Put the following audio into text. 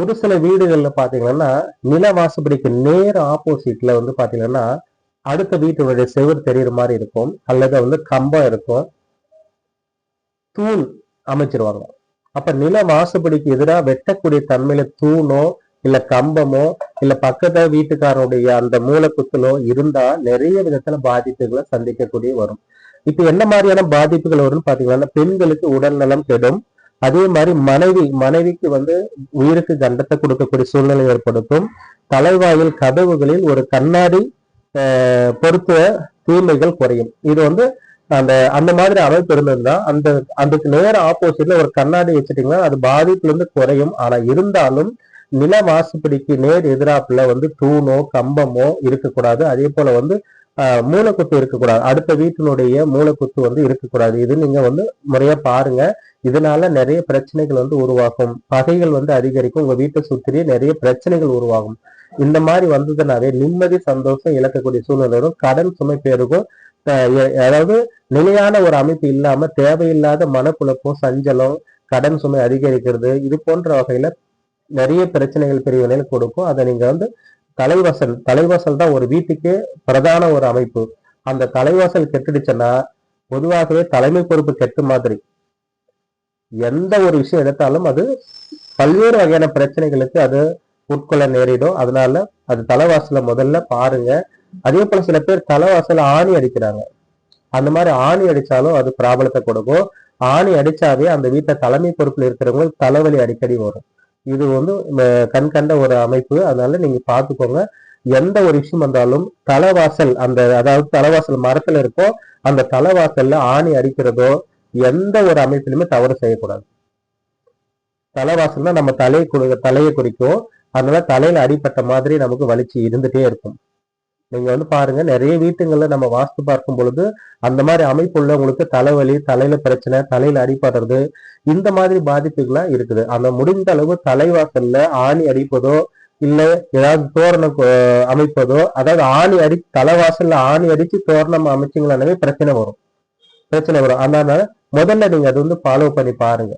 ஒரு சில வீடுகள்ல பாத்தீங்கன்னா நில வாசப்படிக்கு நேர் ஆப்போசிட்ல வந்து பாத்தீங்கன்னா அடுத்த வீட்டுடைய செவுர் தெரியுற மாதிரி இருக்கும், அல்லது வந்து கம்பம் இருக்கும், தூண் அமைச்சிருவாங்க. அப்ப நில வாசப்படிக்கு எதிராக வெட்டக்கூடிய தன்மையில தூணோ இல்ல கம்பமோ இல்ல பக்கத்து வீட்டுக்காரனுடைய அந்த மூலக்குத்தலோ இருந்தா நிறைய விதத்துல பாதிப்புகளை சந்திக்கக்கூடிய வரும். இப்ப என்ன மாதிரியான பாதிப்புகள் வரும்னு பாத்தீங்கன்னா, பெண்களுக்கு உடல் நலம் கெடும். அதே மாதிரி மனைவிக்கு வந்து உயிருக்கு கண்டத்தை கொடுக்கக்கூடிய சூழ்நிலை ஏற்படுத்தும். தலைவாயில் கதவுகளில் ஒரு கண்ணாடி பொருத்துவ தூய்மைகள் குறையும். இது வந்து அந்த அந்த மாதிரி அமைப்பு இருந்ததுன்னா அதுக்கு நேர ஆப்போசிட்ல ஒரு கண்ணாடி வச்சுட்டீங்கன்னா அது பாதிப்புல இருந்து குறையும். ஆனா இருந்தாலும் நில வாசுப்படிக்கு நேர் எதிராப்புல வந்து தூணோ கம்பமோ இருக்கக்கூடாது. அதே போல வந்து மூலக்குத்து இருக்கக்கூடாது. அடுத்த வீட்டினுடைய மூலக்குத்து வந்து இருக்கக்கூடாது. இது நீங்க வந்து முறையா பாருங்க. இதனால நிறைய பிரச்சனைகள் வந்து உருவாகும், பகைகள் வந்து அதிகரிக்கும், உங்க வீட்டை சுற்றி நிறைய பிரச்சனைகள் உருவாகும். இந்த மாதிரி வந்ததுனாவே நிம்மதி சந்தோஷம் இழக்கக்கூடிய சூழ்நிலை வரும், கடன் சுமை பெருகும். அதாவது நிலையான ஒரு அமைப்பு இல்லாம தேவையில்லாத மனக்குழப்பம், சஞ்சலம், கடன் சுமை அதிகரிக்கிறது, இது போன்ற வகையில நிறைய பிரச்சனைகள் பிரிவினையில கொடுக்கும். அதை நீங்க வந்து தலைவாசல் தான் ஒரு வீட்டுக்கு பிரதான ஒரு அமைப்பு. அந்த தலைவாசல் கெட்டுடுச்சுன்னா பொதுவாகவே தலைமை பொறுப்பு கெட்டு மாதிரி. எந்த ஒரு விஷயம் எடுத்தாலும் அது பல்வேறு வகையான பிரச்சனைகளுக்கு அது உட்கொள்ள நேரிடும். அதனால அது தலைவாசல முதல்ல பாருங்க. அதே போல சில பேர் தலைவாசல ஆணி அடிக்கிறாங்க. அந்த மாதிரி ஆணி அடிச்சாலும் அது பிராபலத்தை கொடுக்கும். ஆணி அடிச்சாவே அந்த வீட்டை தலைமை பொறுப்புல இருக்கிறவங்களுக்கு தலைவலி அடிக்கடி வரும். இது வந்து கண் கண்ட ஒரு அமைப்பு. அதனால நீங்க பாத்துக்கோங்க. எந்த ஒரு விஷயம் வந்தாலும் தலைவாசல் அதாவது தலைவாசல் மரத்துல இருக்கோ அந்த தலைவாசல்ல ஆணி அடிக்கிறதோ எந்த ஒரு அமைப்பிலுமே தவறு செய்யக்கூடாது. தலைவாசல்னா நம்ம தலையை குறிக்கும். அதனால தலையில அடிப்பட்ட மாதிரி நமக்கு வலிச்சு இருந்துட்டே இருக்கும். நீங்க வந்து பாருங்க, நிறைய வீட்டுங்கள்ல நம்ம வாஸ்து பார்க்கும் பொழுது அந்த மாதிரி அமைப்பு உள்ளவங்களுக்கு தலைவலி, தலையில பிரச்சனை, தலையில அடிபடுறது, இந்த மாதிரி பாதிப்புகள்லாம் இருக்குது. அந்த முடிந்த அளவு தலைவாசல்ல ஆணி அடிப்பதோ இல்ல ஏதாவது தோரணம் அமைப்பதோ, அதாவது தலைவாசல்ல ஆணி அடிச்சு தோரணம் அமைச்சிங்களானவே பிரச்சனை வரும். அதனால முதல்ல நீங்க அது வந்து ஃபாலோ பண்ணி பாருங்க.